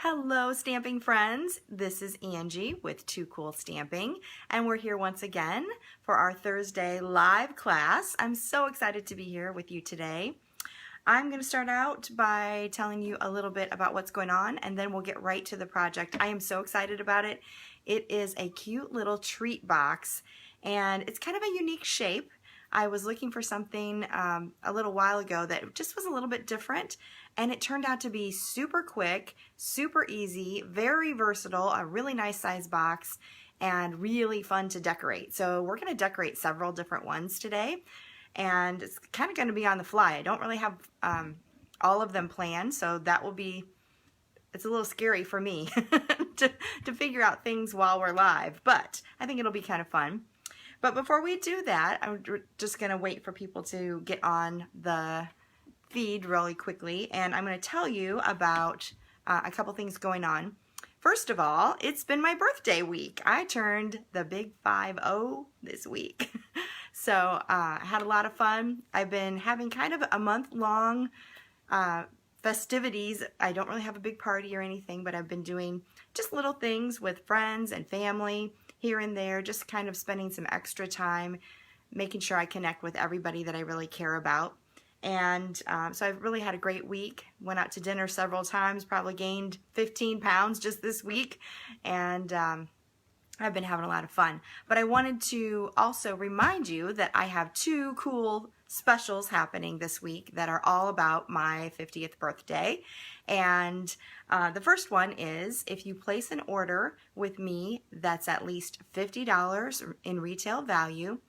Hello stamping friends, this is Angie with Too Cool Stamping, and we're here once again for our Thursday live class. I'm so excited to be here with you today. I'm going to start out by telling you a little bit about what's going on, and then we'll get right to the project. I am so excited about it. It is a cute little treat box, and it's kind of a unique shape. I was looking for something a little while ago that just was a little bit different, and it turned out to be super quick, super easy, very versatile, a really nice size box, and really fun to decorate. So we're going to decorate several different ones today, and it's kind of going to be on the fly. I don't really have all of them planned, so that will be, it's a little scary for me to figure out things while we're live, but I think it'll be kind of fun. But before we do that, I'm just going to wait for people to get on the feed really quickly, and I'm going to tell you about a couple things going on. First of all, it's been my birthday week. I turned the big 5-0 this week. So I had a lot of fun. I've been having kind of a month-long festivities. I don't really have a big party or anything, but I've been doing just little things with friends and family here and there, just kind of spending some extra time making sure I connect with everybody that I really care about. And so I've really had a great week. Went out to dinner several times, probably gained 15 pounds just this week, and I've been having a lot of fun. But I wanted to also remind you that I have two cool specials happening this week that are all about my 50th birthday. And the first one is if you place an order with me that's at least $50 in retail value,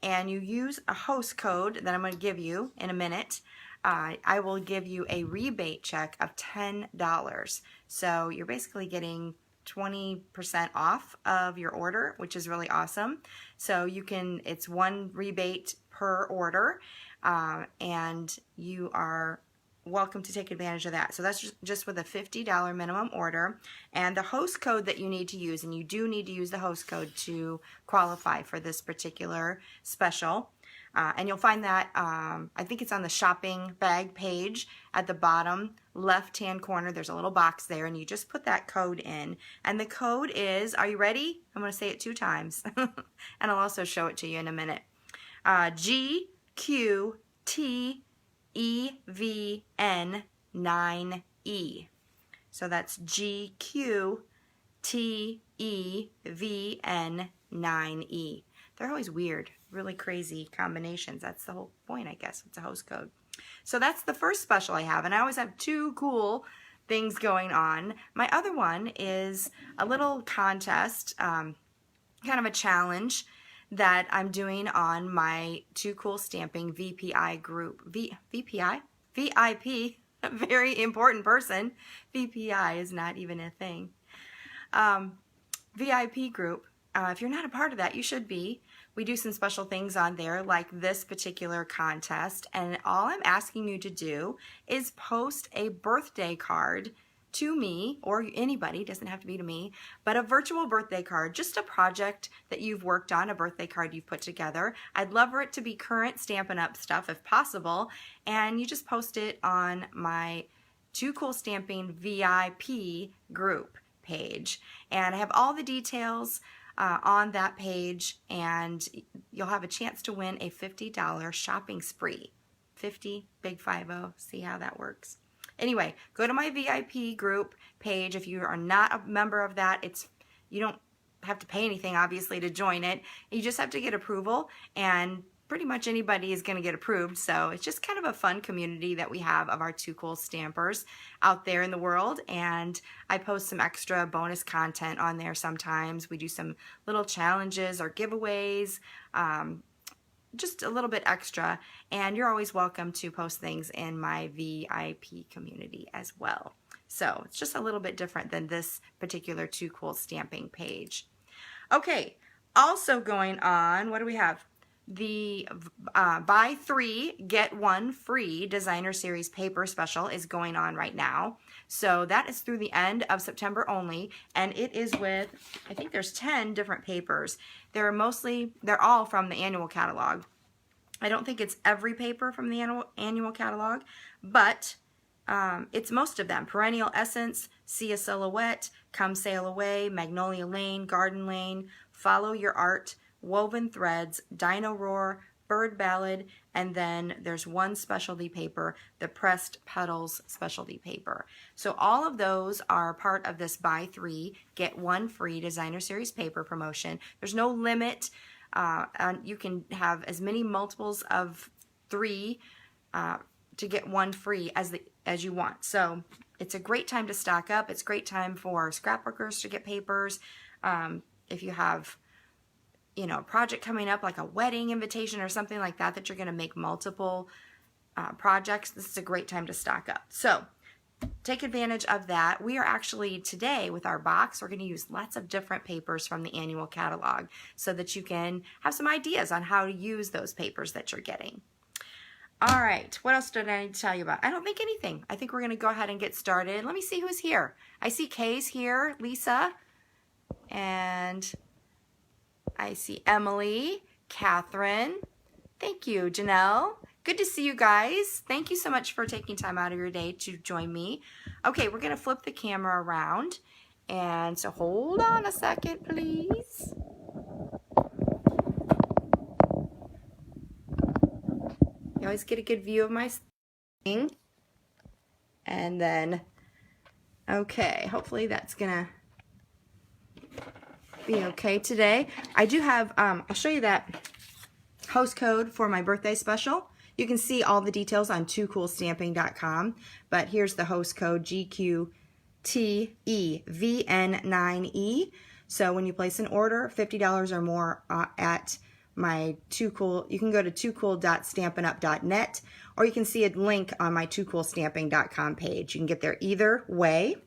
and you use a host code that I'm going to give you in a minute, I will give you a rebate check of $10. So you're basically getting 20% off of your order, which is really awesome. So you can, it's one rebate per order, and you are welcome to take advantage of that. So that's just with a $50 minimum order, and the host code that you need to use, and you do need to use the host code to qualify for this particular special, and you'll find that I think it's on the shopping bag page at the bottom left hand corner. There's a little box there, and you just put that code in, and the code is, are you ready? I'm going to say it 2 times and I'll also show it to you in a minute. GQTEVN9E. So that's GQTEVN9E. They're always weird, really crazy combinations. That's the whole point, I guess. It's a host code. So that's the first special I have, and I always have 2 cool things going on. My other one is a little contest, kind of a challenge that I'm doing on my Too Cool Stamping VPI group. VPI? VIP, a very important person. VPI is not even a thing. VIP group. If you're not a part of that, you should be. We do some special things on there like this particular contest, and all I'm asking you to do is post a birthday card to me, or anybody, doesn't have to be to me, but a virtual birthday card, just a project that you've worked on, a birthday card you've put together. I'd love for it to be current Stampin' Up! Stuff if possible, and you just post it on my Too Cool Stamping VIP group page. And I have all the details on that page, and you'll have a chance to win a $50 shopping spree. 50, big 50, see how that works. Anyway, go to my VIP group page. If you are not a member of that, you don't have to pay anything, obviously, to join it. You just have to get approval, and pretty much anybody is going to get approved. So it's just kind of a fun community that we have of our Too Cool Stampers out there in the world, and I post some extra bonus content on there sometimes. We do some little challenges or giveaways, just a little bit extra, and you're always welcome to post things in my VIP community as well. So it's just a little bit different than this particular Too Cool Stamping page. Okay, also going on, what do we have? The buy 3, get 1 free designer series paper special is going on right now. So that is through the end of September only, and it is with, I think there's 10 different papers. They're all from the annual catalog. I don't think it's every paper from the annual catalog, but It's most of them. Perennial Essence, See a Silhouette, Come Sail Away, Magnolia Lane, Garden Lane, Follow Your Art, Woven Threads, Dino Roar, Bird Ballad, and then there's one specialty paper, the Pressed Petals specialty paper. So all of those are part of this buy 3, get 1 free designer series paper promotion. There's no limit. You can have as many multiples of 3 to get 1 free as you want. So it's a great time to stock up. It's a great time for scrapbookers to get papers. If you have, you know, a project coming up like a wedding invitation or something like that that you're going to make multiple projects, this is a great time to stock up. So take advantage of that. We are actually today with our box, we're going to use lots of different papers from the annual catalog so that you can have some ideas on how to use those papers that you're getting. All right, what else did I need to tell you about? I don't think anything. I think we're going to go ahead and get started. Let me see who's here. I see Kay's here, Lisa, and I see Emily, Catherine. Thank you, Janelle. Good to see you guys. Thank you so much for taking time out of your day to join me. Okay, we're going to flip the camera around, and so hold on a second, please. You always get a good view of my thing. And then, okay, hopefully that's gonna be okay today. I do have, I'll show you that host code for my birthday special. You can see all the details on toocoolstamping.com, but here's the host code GQTEVN9E. So when you place an order, $50 or more at my Too Cool, you can go to toocool.stampinup.net, or you can see a link on my toocoolstamping.com page. You can get there either way.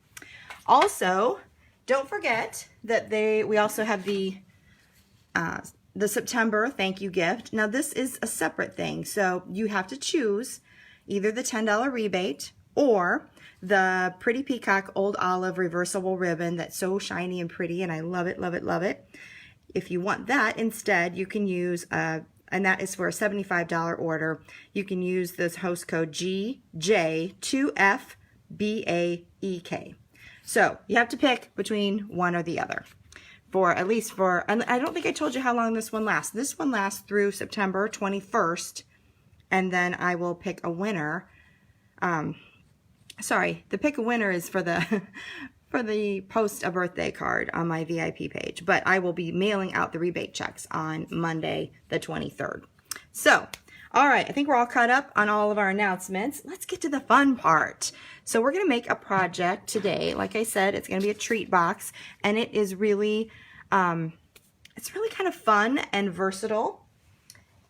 Also, don't forget that we also have the September thank you gift. Now this is a separate thing, so you have to choose either the $10 rebate or the Pretty Peacock Old Olive reversible ribbon that's so shiny and pretty, and I love it, love it, love it. If you want that instead, you can use, and that is for a $75 order, you can use this host code GJ2FBAEK. So you have to pick between one or the other. At least for, and I don't think I told you how long this one lasts. This one lasts through September 21st, and then I will pick a winner. Sorry, the pick a winner is for the for the post a birthday card on my VIP page, but I will be mailing out the rebate checks on Monday the 23rd. So, all right, I think we're all caught up on all of our announcements. Let's get to the fun part. So we're going to make a project today. Like I said, it's going to be a treat box, and it is really, it's really kind of fun and versatile,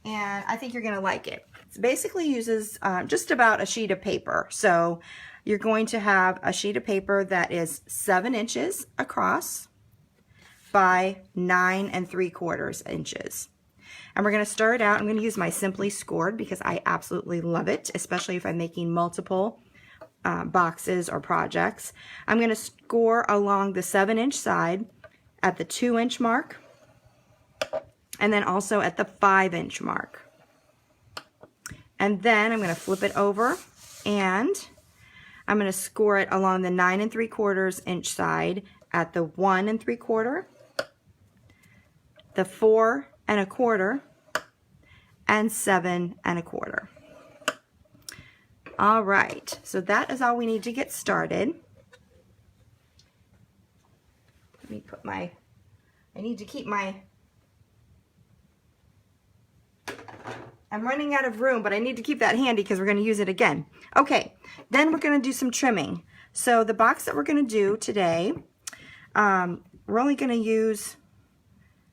and I think you're going to like it. It basically uses just about a sheet of paper. So you're going to have a sheet of paper that is 7 inches across by 9 3/4 inches. And we're going to start out, I'm going to use my Simply Scored because I absolutely love it, especially if I'm making multiple boxes or projects. I'm going to score along the 7-inch side at the 2-inch mark, and then also at the 5-inch mark. And then I'm going to flip it over, and I'm going to score it along the 9 3/4 inch side at the 1 3/4, the 4 1/4, and 7 1/4. All right, so that is all we need to get started. Let me put I need to keep I'm running out of room, but I need to keep that handy because we're going to use it again. Okay, then we're going to do some trimming. So the box that we're going to do today, we're only going to use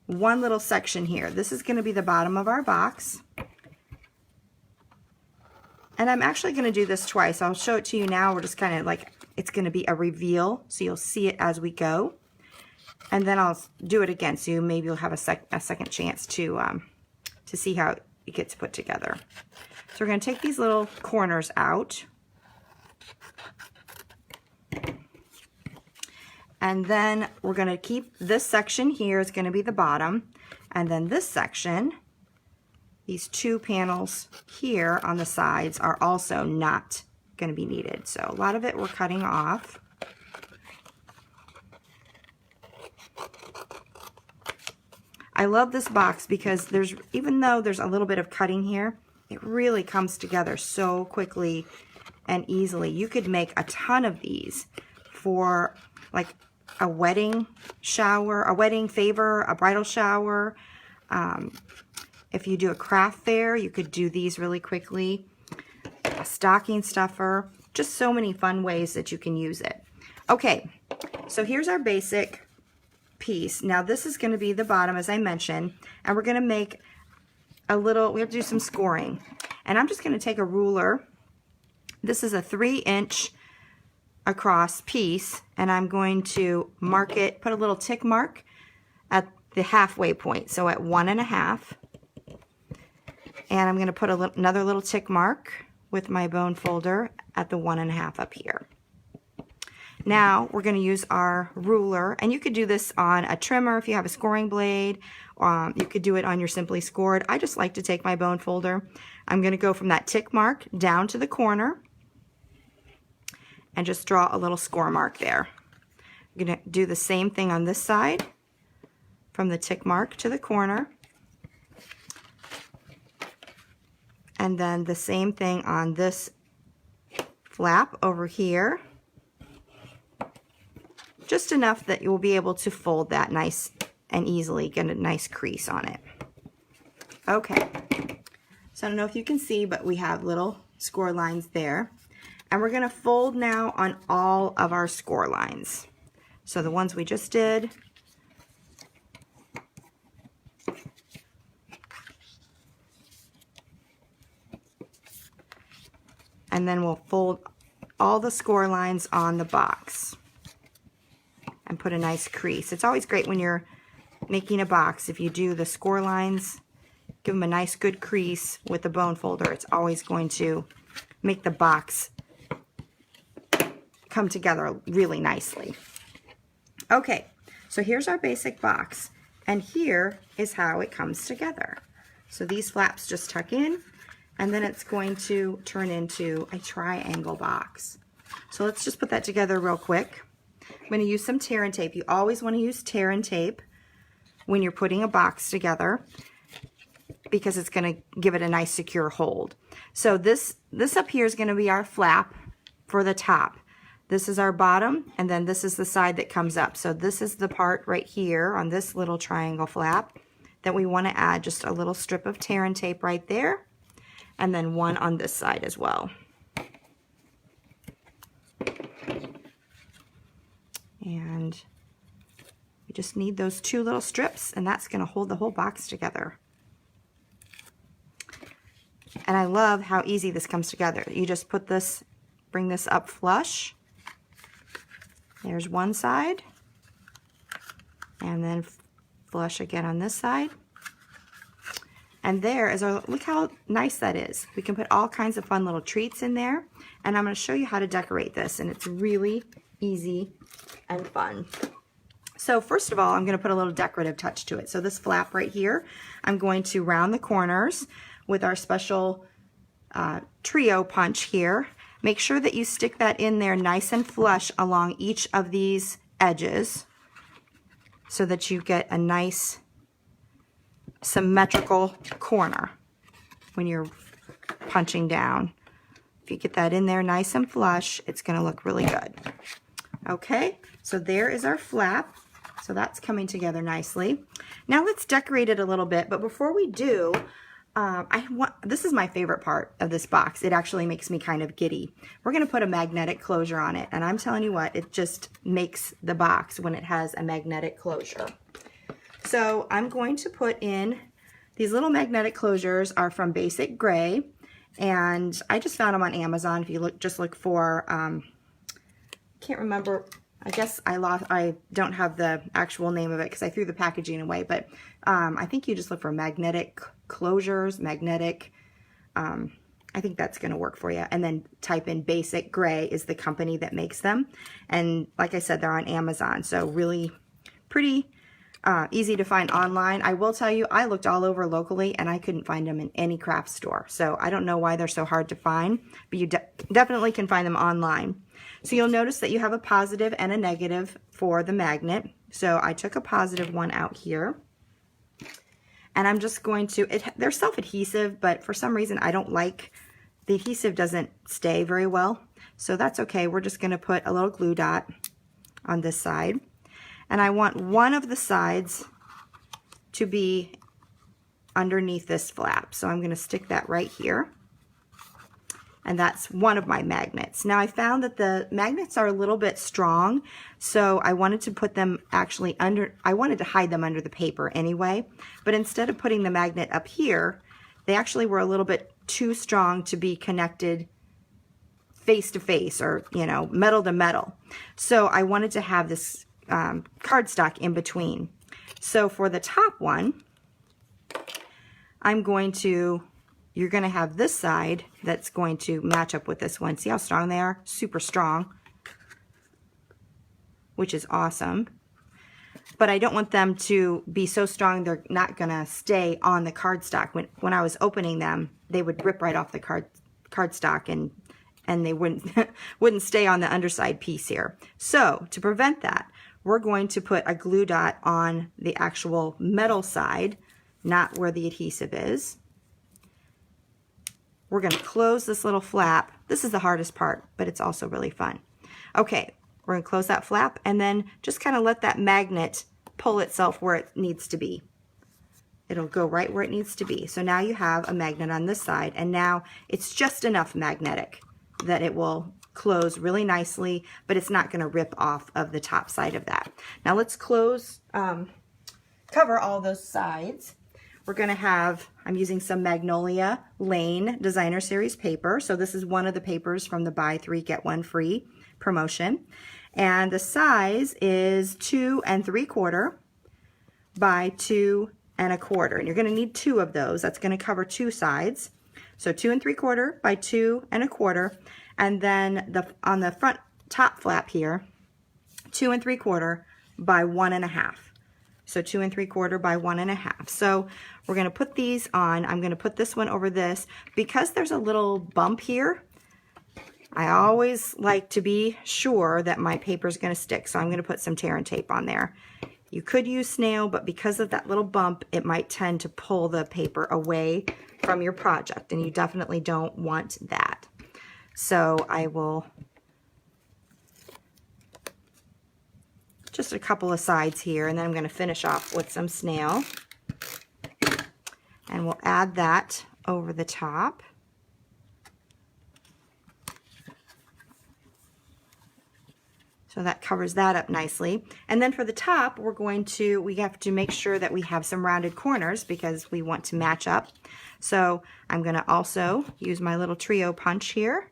one little section here. This is going to be the bottom of our box. And I'm actually going to do this twice. I'll show it to you now. We're just kind of like, it's going to be a reveal, so you'll see it as we go. And then I'll do it again, so maybe you'll have a second chance to see how it gets put together. So we're going to take these little corners out. And then we're going to keep this section here is going to be the bottom. And then this section, these 2 panels here on the sides are also not going to be needed. So a lot of it we're cutting off. I love this box because even though there's a little bit of cutting here, it really comes together so quickly and easily. You could make a ton of these for like a wedding shower, a wedding favor, a bridal shower. If you do a craft fair, you could do these really quickly. A stocking stuffer, just so many fun ways that you can use it. Okay, so here's our basic piece. Now this is going to be the bottom, as I mentioned, and we're going to make we have to do some scoring. And I'm just going to take a ruler. This is a 3-inch across piece, and I'm going to mark it, put a little tick mark at the halfway point, so at 1.5. And I'm going to put another little tick mark with my bone folder at the 1.5 up here. Now we're going to use our ruler, and you could do this on a trimmer if you have a scoring blade. You could do it on your Simply Scored. I just like to take my bone folder. I'm going to go from that tick mark down to the corner and just draw a little score mark there. I'm going to do the same thing on this side, from the tick mark to the corner, and then the same thing on this flap over here. Just enough that you'll be able to fold that nice and easily, get a nice crease on it. Okay, so I don't know if you can see, but we have little score lines there. And we're gonna fold now on all of our score lines. So the ones we just did, and then we'll fold all the score lines on the box and put a nice crease. It's always great when you're making a box, if you do the score lines, give them a nice good crease with the bone folder. It's always going to make the box come together really nicely. Okay, so here's our basic box, and here is how it comes together. So these flaps just tuck in, and then it's going to turn into a triangle box. So let's just put that together real quick. I'm going to use some tear and tape. You always want to use tear and tape when you're putting a box together, because it's going to give it a nice secure hold. So this up here is going to be our flap for the top. This is our bottom, and then this is the side that comes up. So this is the part right here on this little triangle flap that we want to add just a little strip of tear and tape right there, and then one on this side as well. And we just need those 2 little strips, and that's going to hold the whole box together. And I love how easy this comes together. You just put this, bring this up flush. There's one side, and then flush again on this side. And there is our, look how nice that is. We can put all kinds of fun little treats in there, and I'm going to show you how to decorate this, and it's really easy and fun. So first of all, I'm going to put a little decorative touch to it. So this flap right here, I'm going to round the corners with our special trio punch here. Make sure that you stick that in there nice and flush along each of these edges so that you get a nice symmetrical corner when you're punching down. If you get that in there nice and flush, it's going to look really good. Okay, so there is our flap. So that's coming together nicely. Now let's decorate it a little bit, but before we do, this is my favorite part of this box. It actually makes me kind of giddy. We're going to put a magnetic closure on it, and I'm telling you what, it just makes the box when it has a magnetic closure. So I'm going to put in, these little magnetic closures are from Basic Gray, and I just found them on Amazon. If you just look for, can't remember, I guess I don't have the actual name of it because I threw the packaging away, but I think you just look for magnetic closures, I think that's going to work for you. And then type in Basic Gray is the company that makes them. And like I said, they're on Amazon. So really pretty easy to find online. I will tell you, I looked all over locally and I couldn't find them in any craft store. So I don't know why they're so hard to find, but you definitely can find them online. So you'll notice that you have a positive and a negative for the magnet. So I took a positive one out here. And I'm just going to, they're self-adhesive, but for some reason I don't like, the adhesive doesn't stay very well. So that's okay. We're just going to put a little glue dot on this side. And I want one of the sides to be underneath this flap. So I'm going to stick that right here. And that's one of my magnets. Now I found that the magnets are a little bit strong, so I wanted to put them actually under, I wanted to hide them under the paper anyway, but instead of putting the magnet up here, they actually were a little bit too strong to be connected face to face, or, you know, metal to metal. So I wanted to have this cardstock in between. So for the top one, I'm going to, you're going to have this side that's going to match up with this one. See how strong they are? Super strong, which is awesome. But I don't want them to be so strong they're not going to stay on the cardstock. When I was opening them, they would rip right off the cardstock and they wouldn't stay on the underside piece here. So to prevent that, we're going to put a glue dot on the actual metal side, not where the adhesive is. We're going to close this little flap. This is the hardest part, but it's also really fun. Okay, we're going to close that flap and then just kind of let that magnet pull itself where it needs to be. It'll go right where it needs to be. So now you have a magnet on this side, and now it's just enough magnetic that it will close really nicely, but it's not going to rip off of the top side of that. Now let's close, cover all those sides. We're going to have, I'm using some Magnolia Lane Designer Series paper. So this is one of the papers from the buy 3 get 1 free promotion. And the size is 2 3/4 by 2 1/4. And you're going to need 2 of those. That's going to cover 2 sides. So 2 3/4 by 2 1/4. And then on the front top flap here, 2 3/4 by 1 1/2. So 2 3/4 by 1 1/2. So we're going to put these on. I'm going to put this one over this. Because there's a little bump here, I always like to be sure that my paper is going to stick. So I'm going to put some tear and tape on there. You could use snail, but because of that little bump, it might tend to pull the paper away from your project, and you definitely don't want that. So I will just a couple of sides here, and then I'm going to finish off with some snail. And we'll add that over the top. So that covers that up nicely. And then for the top, we have to make sure that we have some rounded corners because we want to match up. So I'm going to also use my little trio punch here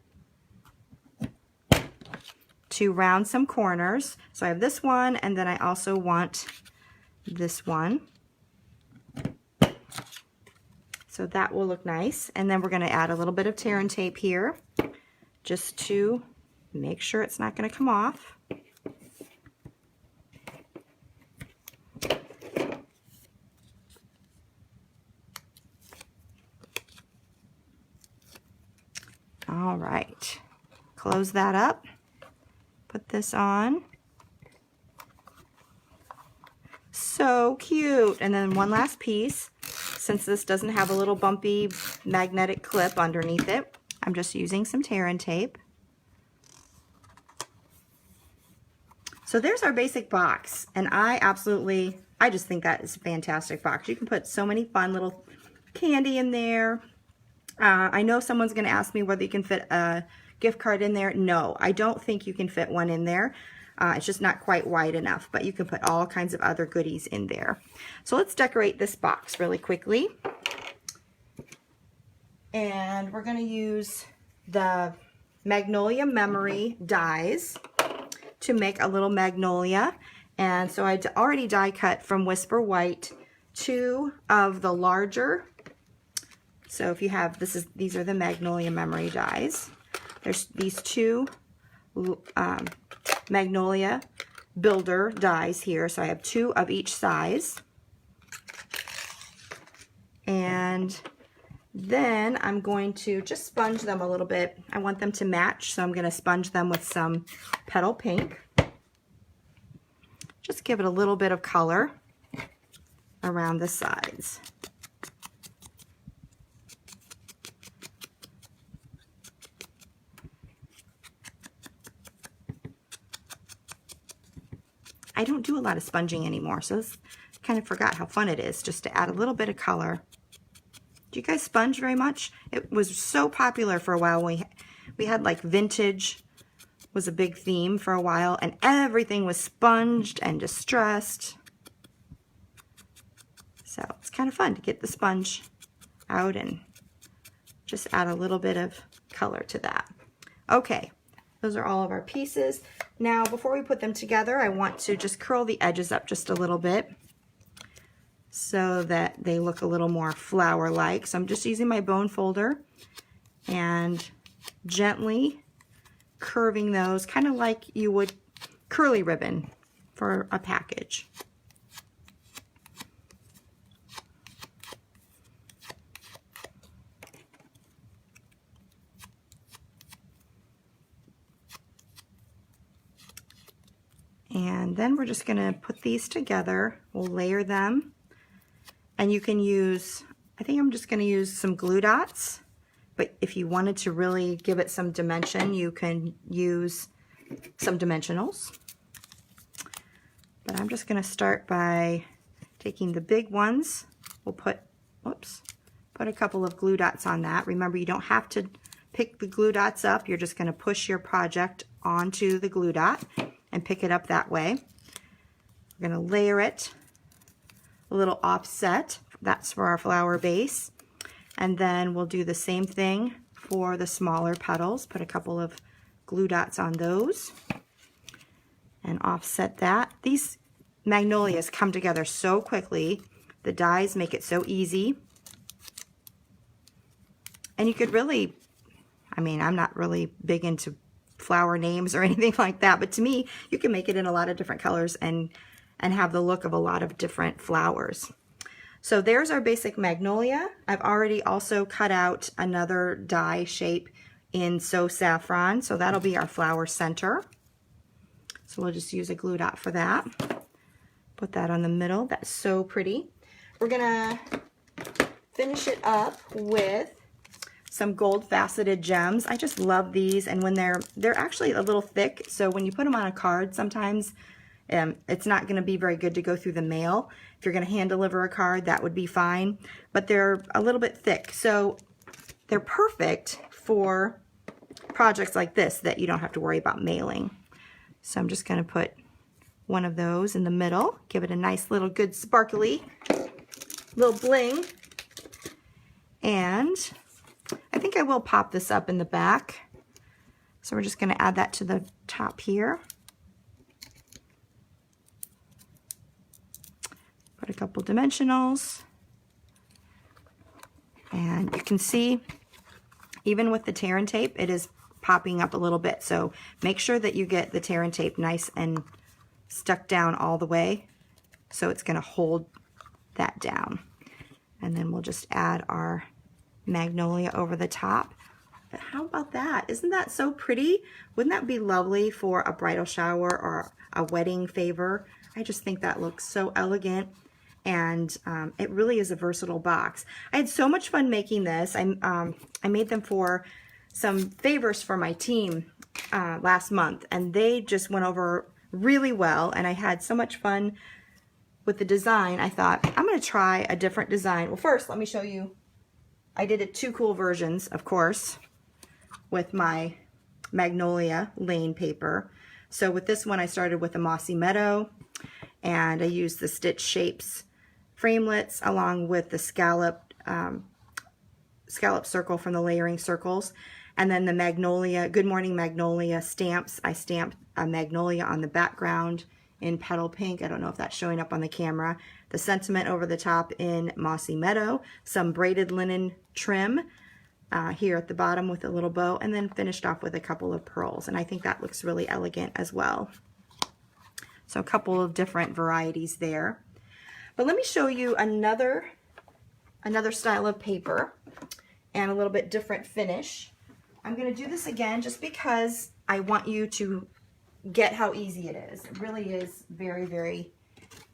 to round some corners. So I have this one, and then I also want this one. So that will look nice. And then we're going to add a little bit of tear and tape here just to make sure it's not going to come off. All right, close that up, put this on. So cute. And then one last piece. Since this doesn't have a little bumpy magnetic clip underneath it, I'm just using some tear and tape. So there's our basic box, and I just think that is a fantastic box. You can put so many fun little candy in there. I know someone's going to ask me whether you can fit a gift card in there. No, I don't think you can fit one in there. It's just not quite wide enough, but you can put all kinds of other goodies in there. So let's decorate this box really quickly. And we're going to use the Magnolia Memory dies to make a little magnolia. And so I already die cut from Whisper White 2 of the larger. So if you have, these are the Magnolia Memory dies. There's these 2 Magnolia builder dies here. So I have 2 of each size. And then I'm going to just sponge them a little bit. I want them to match, so I'm going to sponge them with some petal pink. Just give it a little bit of color around the sides. I don't do a lot of sponging anymore, so this kind of forgot how fun it is just to add a little bit of color. Do you guys sponge very much? It was so popular for a while. We had like vintage was a big theme for a while, and everything was sponged and distressed. So it's kind of fun to get the sponge out and just add a little bit of color to that. Okay, those are all of our pieces. Now, before we put them together, I want to just curl the edges up just a little bit so that they look a little more flower-like. So I'm just using my bone folder and gently curving those, kind of like you would curly ribbon for a package. And then we're just going to put these together. We'll layer them. And you can use, I think I'm just going to use some glue dots. But if you wanted to really give it some dimension, you can use some dimensionals. But I'm just going to start by taking the big ones. We'll put, whoops, put a couple of glue dots on that. Remember, you don't have to pick the glue dots up. You're just going to push your project onto the glue dot and pick it up that way. We're going to layer it a little offset. That's for our flower base. And then we'll do the same thing for the smaller petals. Put a couple of glue dots on those and offset that. These magnolias come together so quickly. The dies make it so easy. And you could really, I mean, I'm not really big into flower names or anything like that, but to me, you can make it in a lot of different colors and have the look of a lot of different flowers. So there's our basic magnolia. I've already also cut out another die shape in So Saffron, so that'll be our flower center. So we'll just use a glue dot for that. Put that on the middle. That's so pretty. We're gonna finish it up with some gold faceted gems. I just love these, and when they're actually a little thick, so when you put them on a card sometimes it's not going to be very good to go through the mail. If you're going to hand deliver a card, that would be fine, but they're a little bit thick, so they're perfect for projects like this that you don't have to worry about mailing. So I'm just going to put one of those in the middle, give it a nice little good sparkly little bling, and I think I will pop this up in the back. So we're just going to add that to the top here. Put a couple dimensionals. And you can see, even with the tear and tape, it is popping up a little bit. So make sure that you get the tear and tape nice and stuck down all the way. So it's going to hold that down. And then we'll just add our magnolia over the top. But how about that? Isn't that so pretty? Wouldn't that be lovely for a bridal shower or a wedding favor? I just think that looks so elegant, and it really is a versatile box. I had so much fun making this. I made them for some favors for my team last month, and they just went over really well, and I had so much fun with the design. I thought, I'm going to try a different design. Well, first, let me show you. I did 2 cool versions, of course, with my magnolia lane paper. So with this one, I started with a mossy meadow, and I used the Stitch Shapes framelits along with the scallop circle from the layering circles, and then the magnolia, Good Morning Magnolia stamps. I stamped a magnolia on the background in petal pink. I don't know if that's showing up on the camera. The sentiment over the top in mossy meadow, some braided linen trim here at the bottom with a little bow, and then finished off with a couple of pearls. And I think that looks really elegant as well. So a couple of different varieties there. But let me show you another style of paper and a little bit different finish. I'm going to do this again just because I want you to get how easy it is. It really is very, very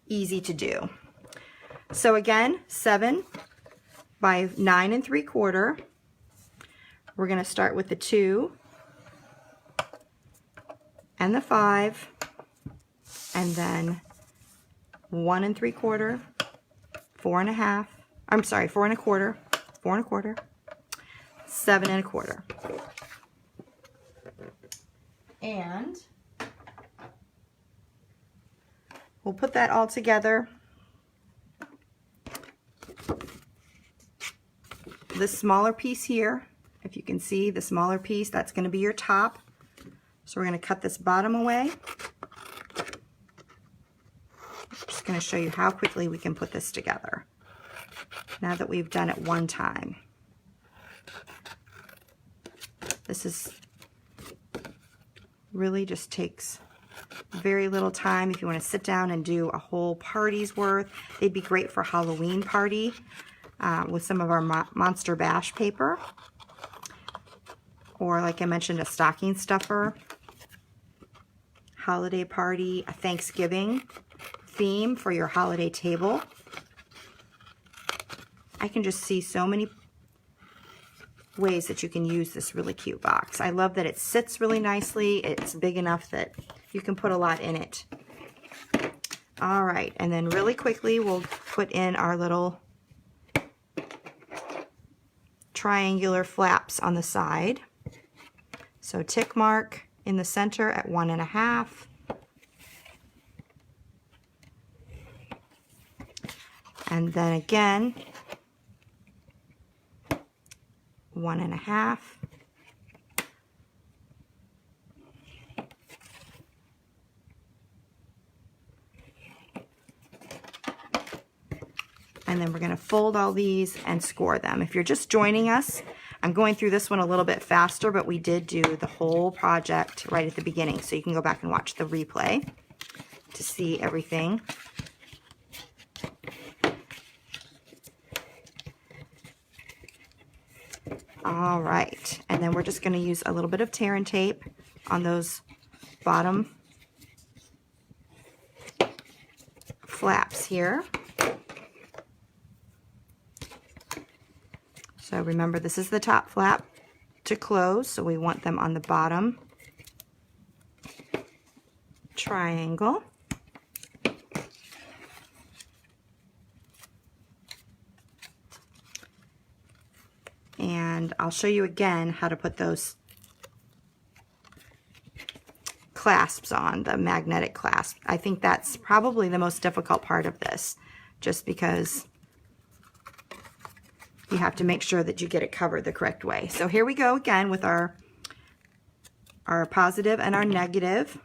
easy to do. So again, 7 by 9 3/4. We're going to start with the 2 and the 5, and then 1 3/4, 4 1/2. I'm sorry, 4 1/4, 4 1/4, 7 1/4. And we'll put that all together. This smaller piece here, if you can see the smaller piece, that's going to be your top. So we're going to cut this bottom away. I'm just going to show you how quickly we can put this together now that we've done it one time. This is really just takes very little time if you want to sit down and do a whole party's worth. They'd be great for Halloween party with some of our Monster Bash paper, or like I mentioned, a stocking stuffer, holiday party, a Thanksgiving theme for your holiday table. I can just see so many ways that you can use this really cute box. I love that it sits really nicely. It's big enough that you can put a lot in it. All right, and then really quickly we'll put in our little triangular flaps on the side. So tick mark in the center at 1 1/2. And then again, 1 1/2. And then we're going to fold all these and score them. If you're just joining us, I'm going through this one a little bit faster, but we did do the whole project right at the beginning. So you can go back and watch the replay to see everything. All right, and then we're just going to use a little bit of tear and tape on those bottom flaps here. So remember, this is the top flap to close, so we want them on the bottom triangle. And I'll show you again how to put those clasps on, the magnetic clasp. I think that's probably the most difficult part of this, just because you have to make sure that you get it covered the correct way. So here we go again with our positive and our negative.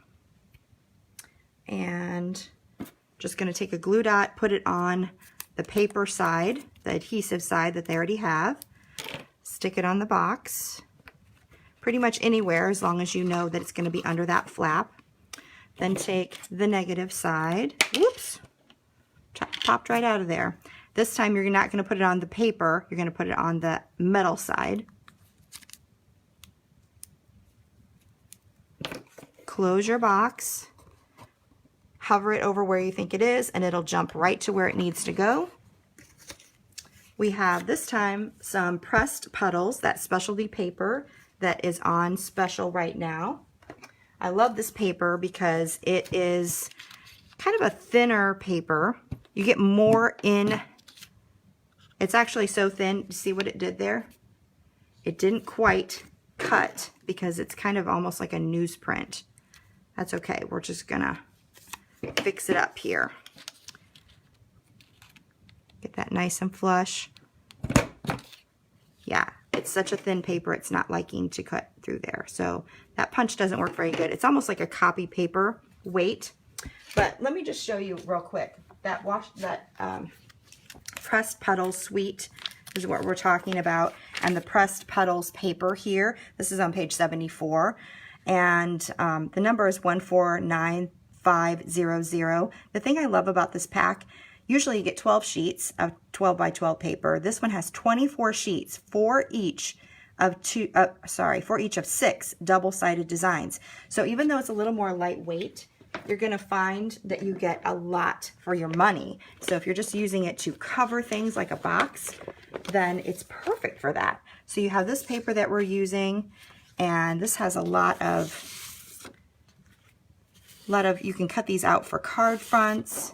And just going to take a glue dot, put it on the paper side, the adhesive side that they already have. Stick it on the box, pretty much anywhere as long as you know that it's going to be under that flap. Then take the negative side. Whoops! Popped right out of there. This time you're not going to put it on the paper, you're going to put it on the metal side. Close your box, hover it over where you think it is, and it'll jump right to where it needs to go. We have this time some pressed puddles, that specialty paper that is on special right now. I love this paper because it is kind of a thinner paper. You get more in. It's actually so thin. See what it did there? It didn't quite cut because it's kind of almost like a newsprint. That's okay. We're just gonna fix it up here. Get that nice and flush. Yeah, it's such a thin paper, it's not liking to cut through there. So that punch doesn't work very good. It's almost like a copy paper weight. But let me just show you real quick. That pressed petals suite is what we're talking about. And the pressed petals paper here, this is on page 74. And the number is 149 500. The thing I love about this pack, usually you get 12 sheets of 12 by 12 paper. This one has 24 sheets for each of for each of 6 double-sided designs. So even though it's a little more lightweight, you're going to find that you get a lot for your money. So if you're just using it to cover things like a box, then it's perfect for that. So you have this paper that we're using, and this has a lot of, you can cut these out for card fronts,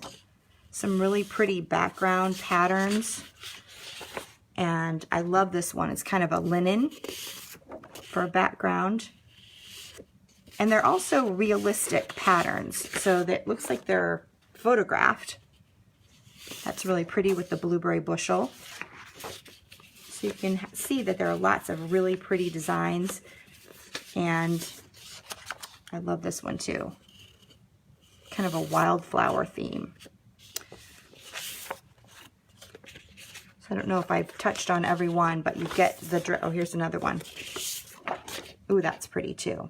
some really pretty background patterns. And I love this one. It's kind of a linen for a background. And they're also realistic patterns, so that looks like they're photographed. That's really pretty with the blueberry bushel. So you can see that there are lots of really pretty designs. And I love this one too. Kind of a wildflower theme. So I don't know if I've touched on every one, but you get the, oh, here's another one. Ooh, that's pretty too.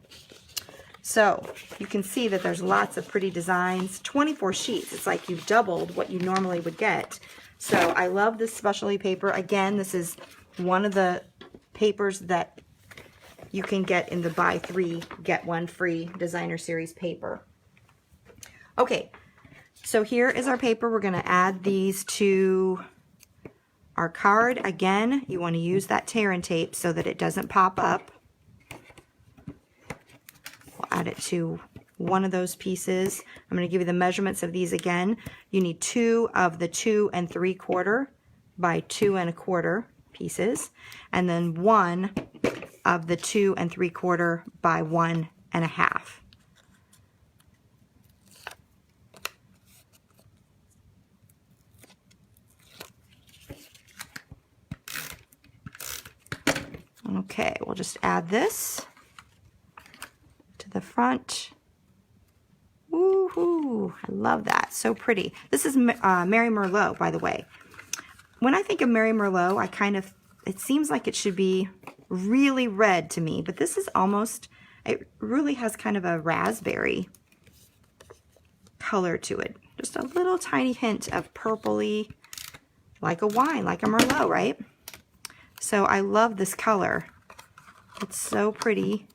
So you can see that there's lots of pretty designs, 24 sheets. It's like you've doubled what you normally would get. So I love this specialty paper. Again, this is one of the papers that you can get in the buy 3, get 1 free designer series paper. Okay, so here is our paper. We're going to add these to our card. Again, you want to use that tear and tape so that it doesn't pop up. We'll add it to one of those pieces. I'm going to give you the measurements of these again. You need 2 of the 2 3/4 by 2 1/4 pieces, and then 1 of the 2 3/4 by 1 1/2. Okay, we'll just add this to the front. Woohoo! I love that. So pretty. This is Mary Merlot, by the way. When I think of Mary Merlot, it seems like it should be really red to me, but this is almost, it really has kind of a raspberry color to it. Just a little tiny hint of purpley, like a wine, like a Merlot, right? So I love this color. It's so pretty.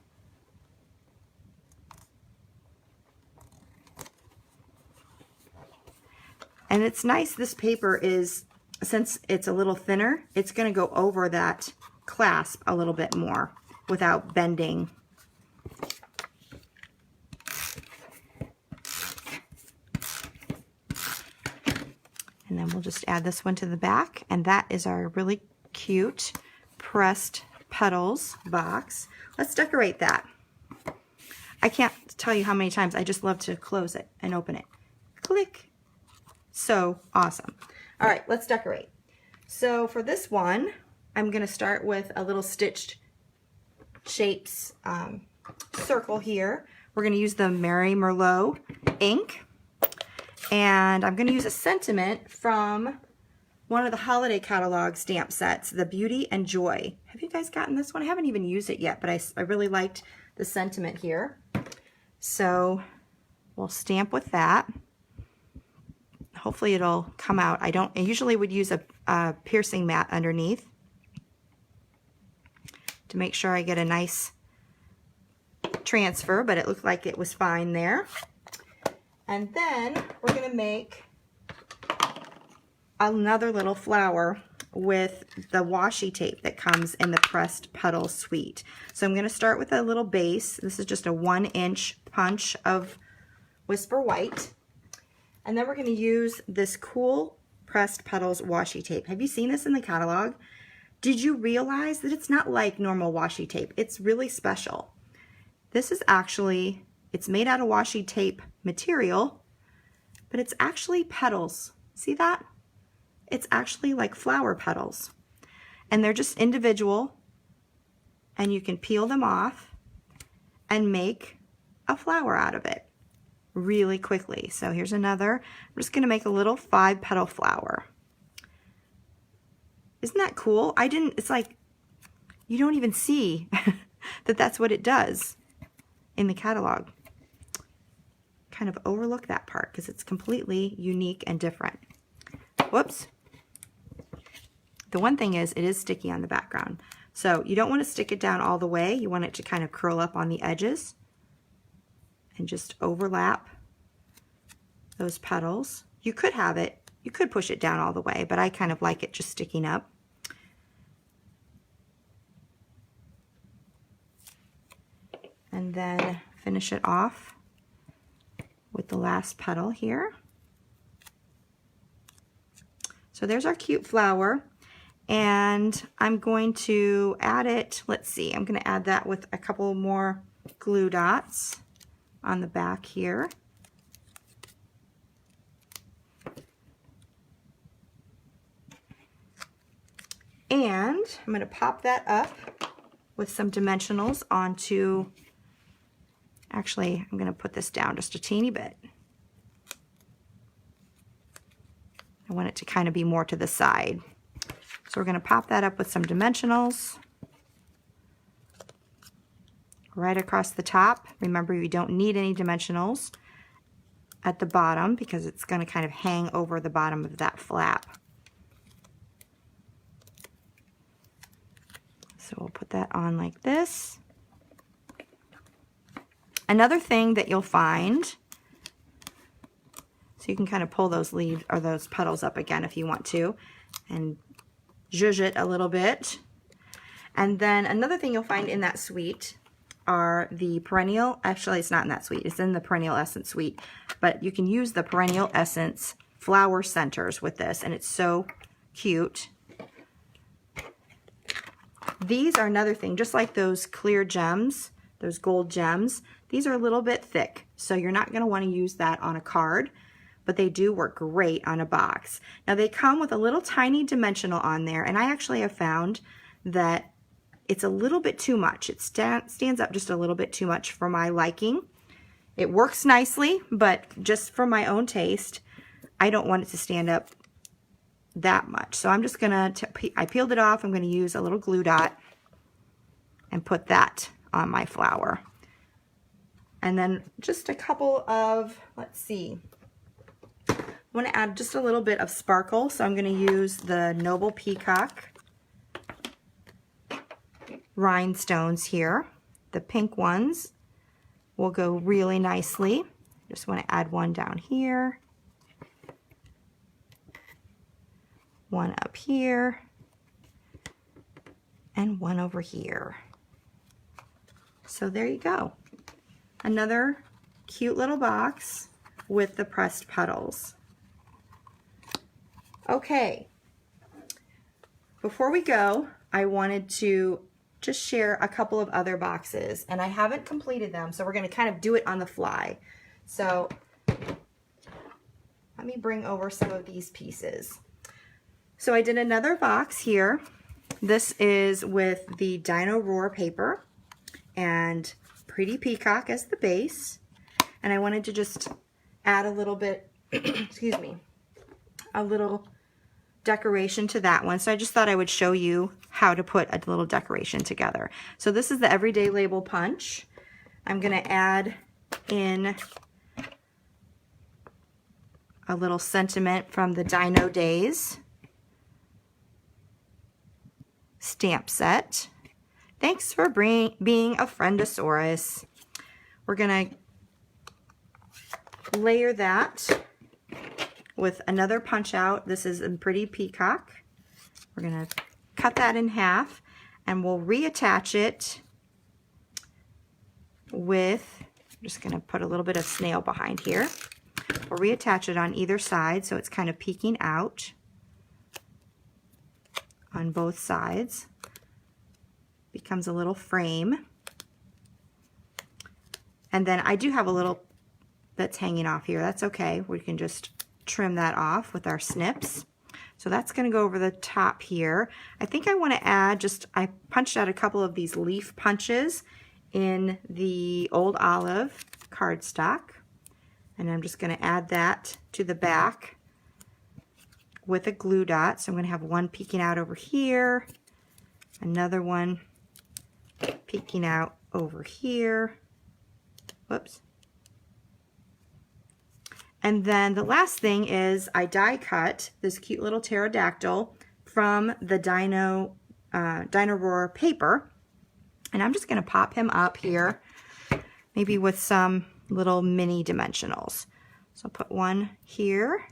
And it's nice, this paper is, since it's a little thinner, it's going to go over that clasp a little bit more without bending. And then we'll just add this one to the back, and that is our really cute pressed petals box. Let's decorate that. I can't tell you how many times I just love to close it and open it. Click. So awesome. All right, let's decorate. So for this one, I'm going to start with a little stitched shapes circle here. We're going to use the Mary Merlot ink, and I'm going to use a sentiment from one of the holiday catalog stamp sets, the Beauty and Joy. Have you guys gotten this one? I haven't even used it yet, but I really liked the sentiment here. So we'll stamp with that. Hopefully it'll come out. I usually would use a piercing mat underneath to make sure I get a nice transfer, but it looked like it was fine there. And then we're going to make another little flower with the washi tape that comes in the pressed petal suite. So I'm going to start with a little base. This is just a 1-inch punch of Whisper White. And then we're going to use this cool pressed petals washi tape. Have you seen this in the catalog? Did you realize that it's not like normal washi tape? It's really special. This is actually, it's made out of washi tape material, but it's actually petals. See that? It's actually like flower petals. And they're just individual, and you can peel them off and make a flower out of it really quickly. So here's another. I'm just going to make a little 5-petal flower. Isn't that cool? It's like, you don't even see that that's what it does in the catalog. kind of overlook that part because it's completely unique and different. Whoops. The one thing is it is sticky on the background. So you don't want to stick it down all the way. You want it to kind of curl up on the edges and just overlap those petals. You could have it, you could push it down all the way, but I kind of like it just sticking up. And then finish it off with the last petal here. So there's our cute flower, and I'm going to add it, let's see, I'm going to add that with a couple more glue dots on the back here. And I'm going to pop that up with some dimensionals onto, actually I'm going to put this down just a teeny bit. I want it to kind of be more to the side. So we're going to pop that up with some dimensionals right across the top. Remember, you don't need any dimensionals at the bottom because it's going to kind of hang over the bottom of that flap. So we'll put that on like this. Another thing that you'll find, so you can kind of pull those leaves or those petals up again if you want to and zhuzh it a little bit. And then another thing you'll find in that suite are the perennial, actually it's not in that suite, it's in the Perennial Essence suite, but you can use the Perennial Essence flower centers with this, and it's so cute. These are another thing, just like those clear gems, those gold gems, these are a little bit thick, so you're not going to want to use that on a card, but they do work great on a box. Now they come with a little tiny dimensional on there, and I actually have found that it's a little bit too much. It stands up just a little bit too much for my liking. It works nicely, but just for my own taste, I don't want it to stand up that much. So I'm just gonna, I peeled it off, I'm gonna use a little glue dot and put that on my flower. And then just a couple of, let's see, I wanna add just a little bit of sparkle, so I'm gonna use the Noble Peacock rhinestones here. The pink ones will go really nicely. Just wanna add one down here, one up here, and one over here. So there you go. Another cute little box with the pressed petals. Okay, before we go, I wanted to just share a couple of other boxes, and I haven't completed them, so we're going to kind of do it on the fly. So let me bring over some of these pieces. So I did another box here. This is with the Dino Roar paper and Pretty Peacock as the base. And I wanted to just add a little bit, excuse me, a little decoration to that one. So I just thought I would show you how to put a little decoration together. So this is the Everyday Label Punch. I'm going to add in a little sentiment from the Dino Days stamp set. Thanks for being a friendosaurus. We're going to layer that with another punch out. This is in Pretty Peacock. We're going to cut that in half, and we'll reattach it with, I'm just going to put a little bit of snail behind here. We'll reattach it on either side so it's kind of peeking out on both sides. Becomes a little frame. And then I do have a little that's hanging off here. That's okay. We can just trim that off with our snips. So that's going to go over the top here. I think I want to add I punched out a couple of these leaf punches in the Old Olive cardstock. And I'm just going to add that to the back with a glue dot. So I'm going to have one peeking out over here, another one peeking out over here. Whoops. And then the last thing is I die cut this cute little pterodactyl from the Dino Roar paper. And I'm just going to pop him up here, maybe with some little mini dimensionals. So I'll put one here,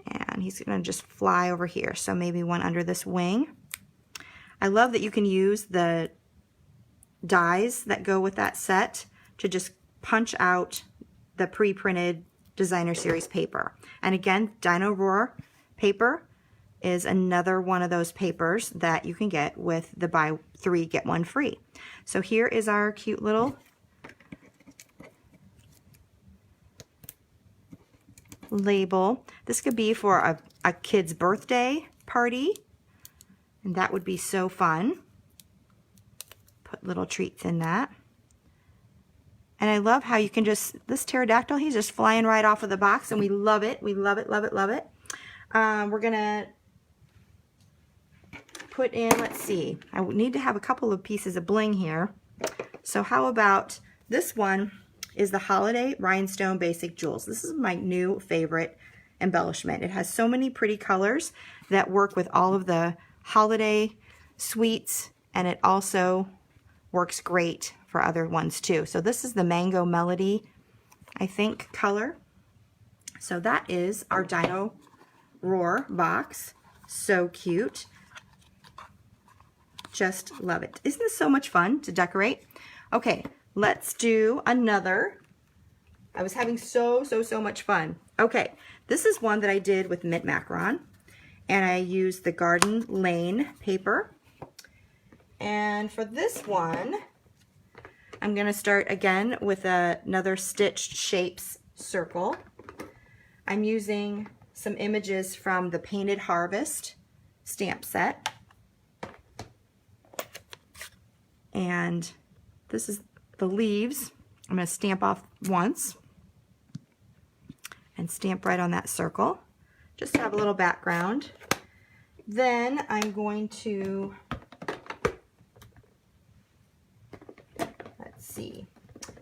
and he's going to just fly over here. So maybe one under this wing. I love that you can use the dies that go with that set to just punch out the pre-printed designer series paper. And again, Dino Roar paper is another one of those papers that you can get with the buy 3 get 1 free. So here is our cute little label. This could be for a kid's birthday party, and that would be so fun. Put little treats in that. And I love how you can just, this pterodactyl, he's just flying right off of the box, and we love it. We love it, love it, love it. We're gonna put in, let's see, I need to have a couple of pieces of bling here. So how about this one is the Holiday Rhinestone Basic Jewels. This is my new favorite embellishment. It has so many pretty colors that work with all of the holiday sweets, and it also works great for other ones too. So this is the Mango Melody, I think, color. So that is our Dino Roar box. So cute. Just love it. Isn't this so much fun to decorate? Okay, let's do another. I was having so much fun. Okay, this is one that I did with mint macaron, and I used the Garden Lane paper. And for this one, I'm going to start again with another stitched shapes circle. I'm using some images from the Painted Harvest stamp set. And this is the leaves. I'm going to stamp off once and stamp right on that circle, just to have a little background. Then I'm going to, let's see,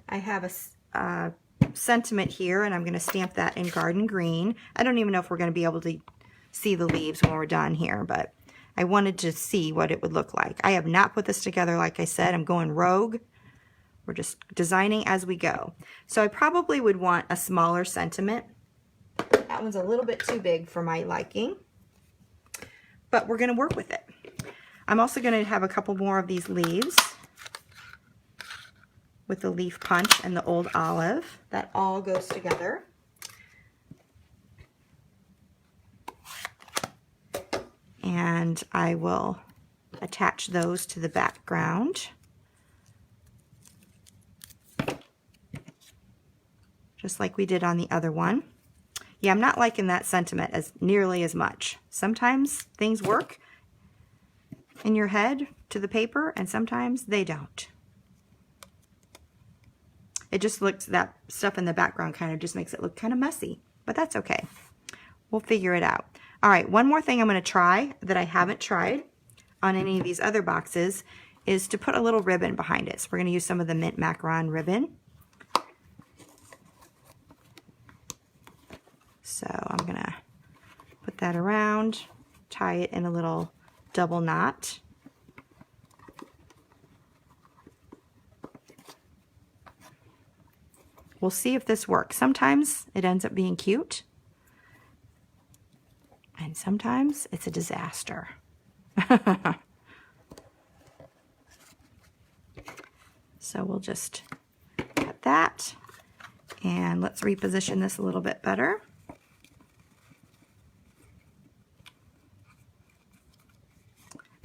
I have a sentiment here, and I'm going to stamp that in Garden Green. I don't even know if we're going to be able to see the leaves when we're done here, but I wanted to see what it would look like. I have not put this together, like I said. I'm going rogue. We're just designing as we go. So I probably would want a smaller sentiment. That one's a little bit too big for my liking, but we're going to work with it. I'm also going to have a couple more of these leaves with the leaf punch and the old olive. That all goes together. And I will attach those to the background. Just like we did on the other one. Yeah, I'm not liking that sentiment as nearly as much. Sometimes things work in your head to the paper, and sometimes they don't. It just looks, that stuff in the background kind of just makes it look kind of messy, but that's okay. We'll figure it out. All right, one more thing I'm going to try that I haven't tried on any of these other boxes is to put a little ribbon behind it. So we're going to use some of the mint macaron ribbon. So I'm going to put that around, tie it in a little double knot. We'll see if this works. Sometimes it ends up being cute, and sometimes it's a disaster. So we'll just cut that, and let's reposition this a little bit better.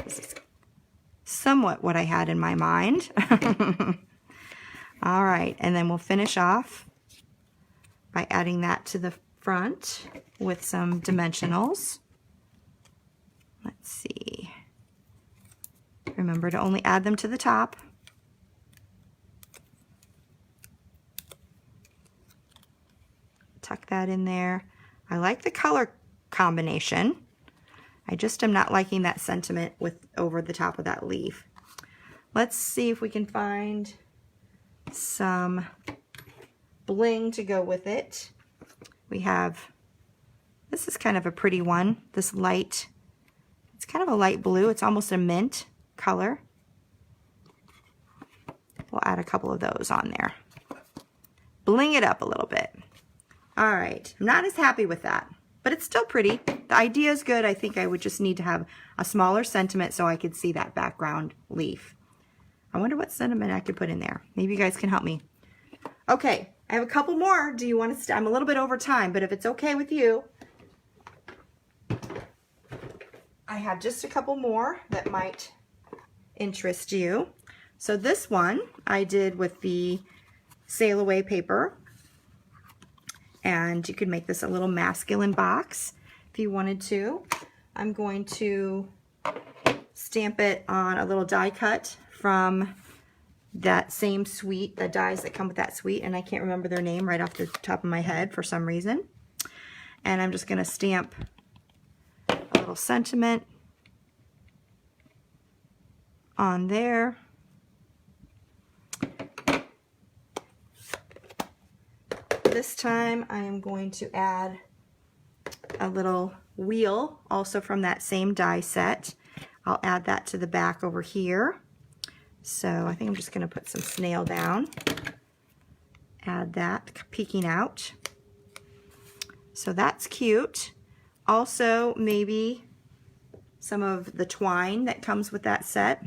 This is somewhat what I had in my mind. All right, and then we'll finish off by adding that to the front with some dimensionals. Let's see. Remember to only add them to the top. Tuck that in there. I like the color combination. I just am not liking that sentiment with over the top of that leaf. Let's see if we can find some bling to go with it. we have, this is kind of a pretty one, this light, it's kind of a light blue, it's almost a mint color. We'll add a couple of those on there. Bling it up a little bit. All right, I'm not as happy with that, but it's still pretty. The idea is good. I think I would just need to have a smaller sentiment so I could see that background leaf. I wonder what sentiment I could put in there. Maybe you guys can help me. Okay, I have a couple more. Do you want to, I'm a little bit over time, but if it's okay with you, I have just a couple more that might interest you. So this one I did with the sail away paper, and you could make this a little masculine box if you wanted to. I'm going to stamp it on a little die cut from that same suite, the dies that come with that suite, and I can't remember their name right off the top of my head for some reason. And I'm just going to stamp a little sentiment on there. This time I am going to add a little wheel also from that same die set. I'll add that to the back over here. So I think I'm just going to put some snail down. Add that peeking out. So that's cute. Also maybe some of the twine that comes with that set.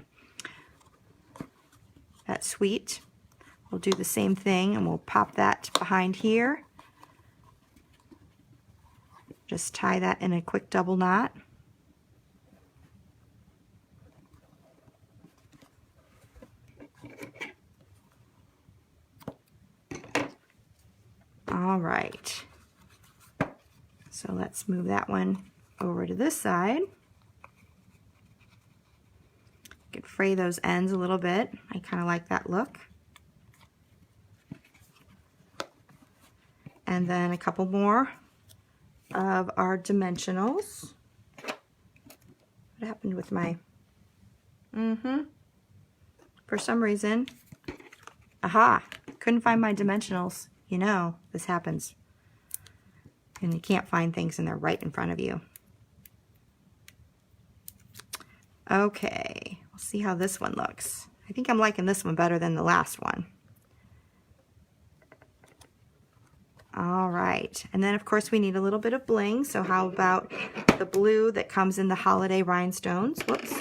That's sweet. We'll do the same thing and we'll pop that behind here. Just tie that in a quick double knot. All right. So let's move that one over to this side. You can fray those ends a little bit. I kind of like that look. And then a couple more of our dimensionals. What happened with my, for some reason, aha, couldn't find my dimensionals. You know, this happens. And you can't find things and they're right in front of you. Okay, we'll see how this one looks. I think I'm liking this one better than the last one. All right, and then of course we need a little bit of bling, so how about the blue that comes in the holiday rhinestones? Whoops.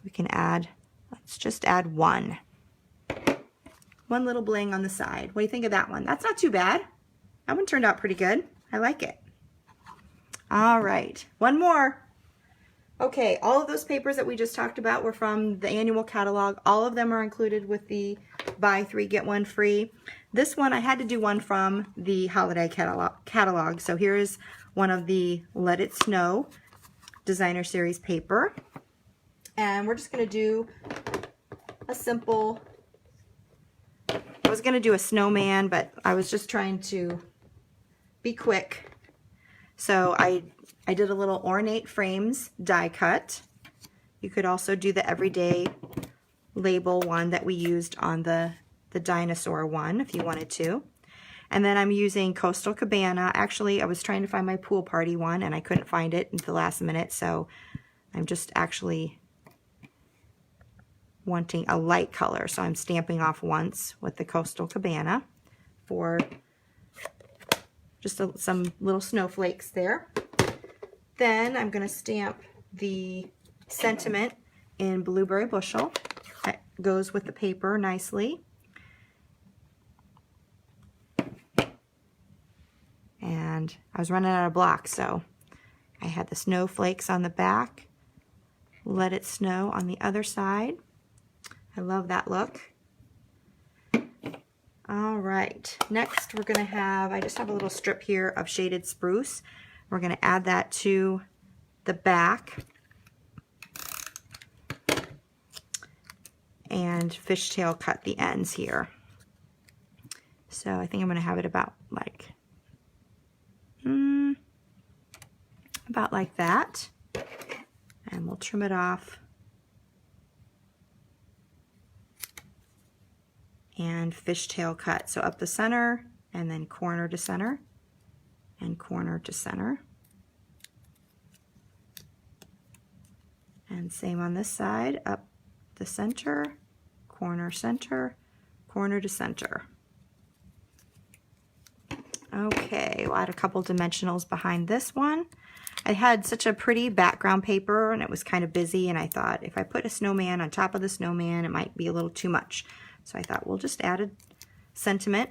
We can add, let's just add one little bling on the side. What do you think of that one? That's not too bad. That one turned out pretty good. I like it. All right, one more. Okay, all of those papers that we just talked about were from the annual catalog. All of them are included with the buy 3 get 1 free. This one I had to do one from the holiday catalog. So here's one of the Let It Snow designer series paper. And we're just going to do a simple, I was going to do a snowman, but I was just trying to be quick. So I did a little ornate frames die cut. You could also do the everyday label one that we used on the dinosaur one if you wanted to. And then I'm using Coastal Cabana. Actually, I was trying to find my pool party one and I couldn't find it until the last minute, so I'm just actually wanting a light color. So I'm stamping off once with the Coastal Cabana for just some little snowflakes there. Then I'm going to stamp the sentiment in Blueberry Bushel. That goes with the paper nicely. And I was running out of blocks, so I had the snowflakes on the back. Let It Snow on the other side. I love that look. All right, next we're going to have, I just have a little strip here of shaded spruce. We're going to add that to the back and fishtail cut the ends here. So I think I'm going to have it about like that, and we'll trim it off and fishtail cut. So up the center and then corner to center, and corner to center. And same on this side, up the center, corner to center. Okay, we'll add a couple dimensionals behind this one. I had such a pretty background paper and it was kind of busy, and I thought if I put a snowman on top of the snowman, it might be a little too much. So I thought we'll just add a sentiment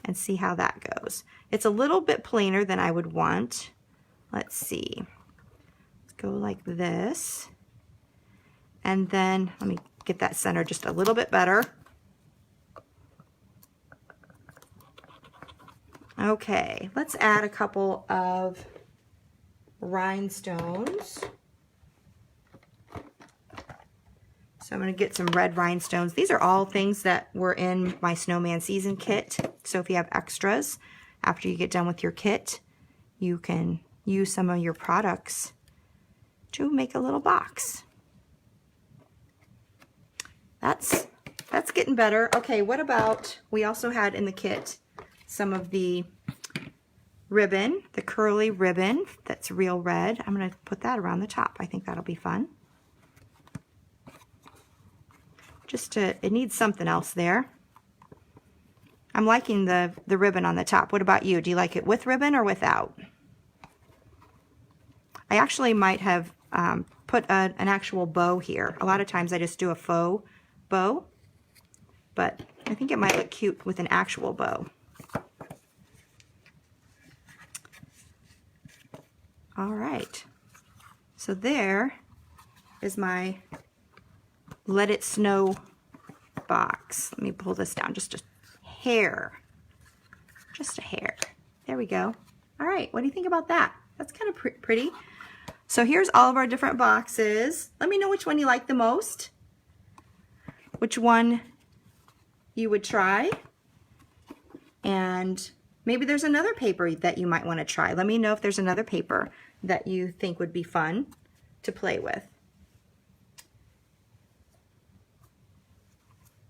and see how that goes. It's a little bit plainer than I would want. Let's see. Let's go like this. And then let me get that center just a little bit better. Okay, let's add a couple of rhinestones. So I'm going to get some red rhinestones. These are all things that were in my snowman season kit. So if you have extras after you get done with your kit, you can use some of your products to make a little box. That's getting better. Okay, what about, we also had in the kit some of the ribbon, the curly ribbon that's real red. I'm going to put that around the top. I think that'll be fun. It needs something else there. I'm liking the ribbon on the top. What about you? Do you like it with ribbon or without? I actually might have put an actual bow here. A lot of times I just do a faux bow, but I think it might look cute with an actual bow. All right, so there is my Let It Snow box. Let me pull this down just a hair. Just a hair. There we go. All right, what do you think about that? That's kind of pretty. So here's all of our different boxes. Let me know which one you like the most, which one you would try, and maybe there's another paper that you might want to try. Let me know if there's another paper that you think would be fun to play with.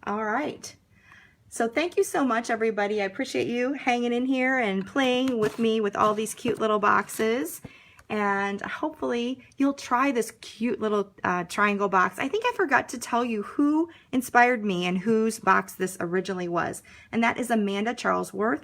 All right. So thank you so much, everybody. I appreciate you hanging in here and playing with me with all these cute little boxes. And hopefully you'll try this cute little triangle box. I think I forgot to tell you who inspired me and whose box this originally was. And that is Amanda Charlesworth.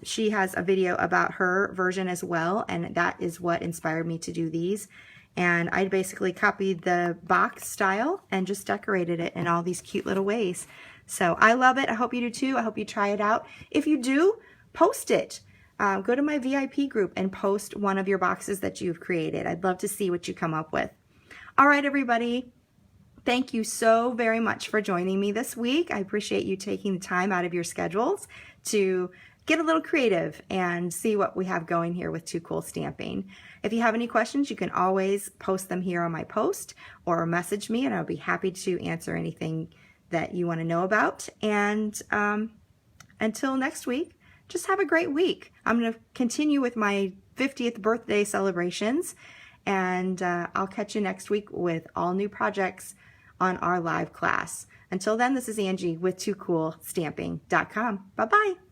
She has a video about her version as well, and that is what inspired me to do these. And I basically copied the box style and just decorated it in all these cute little ways. So I love it. I hope you do too. I hope you try it out. If you do, post it. Go to my VIP group and post one of your boxes that you've created. I'd love to see what you come up with. All right, everybody. Thank you so very much for joining me this week. I appreciate you taking the time out of your schedules to get a little creative and see what we have going here with Too Cool Stamping. If you have any questions, you can always post them here on my post or message me, and I'll be happy to answer anything that you want to know about. And until next week, just have a great week. I'm going to continue with my 50th birthday celebrations, and I'll catch you next week with all new projects on our live class. Until then, this is Angie with TooCoolStamping.com. Bye-bye.